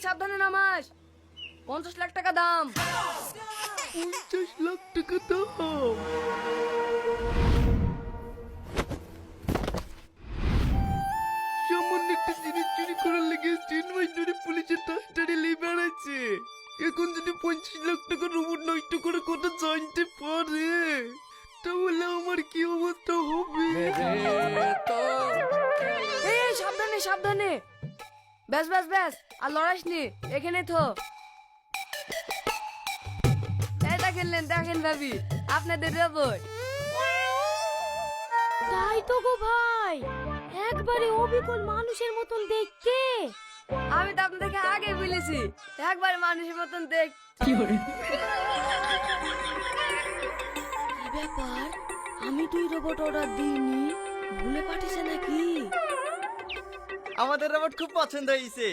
সাবধানে নামাস। 50 লাখ টাকা দাম। 50 লাখ টাকা দাম? সামান্য একটা জিনিস চুরি করার লেগে 3 মাস ধরে পুলিশের তাড়াতাড়ি নিয়ে বেড়াচ্ছে। এখন যদি 50 লাখ টাকা রোবট নষ্ট করে কথা জানতে পারে, তাহলে আমার কি অবস্থা হবে? এই সাবধানে সাবধানে। ব্যাস ব্যাস ব্যাস, আর লড়াইস নি, এখানে থো। এই দেখেন ভাবি, আপনাদের রোবট। তাই তো গো ভাই, একবারে অবিকল মানুষের মতন দেখতে। আমি তো আপনাদেরকে আগে বলেছি, একবার মানুষের মতন দেখ। কি ব্যাপার, আমি তুই রোবট অর্ডার দিইনি, ভুলে পাঠিয়েছে নাকি? আমাদের রোবট খুব পছন্দ হয়েছে।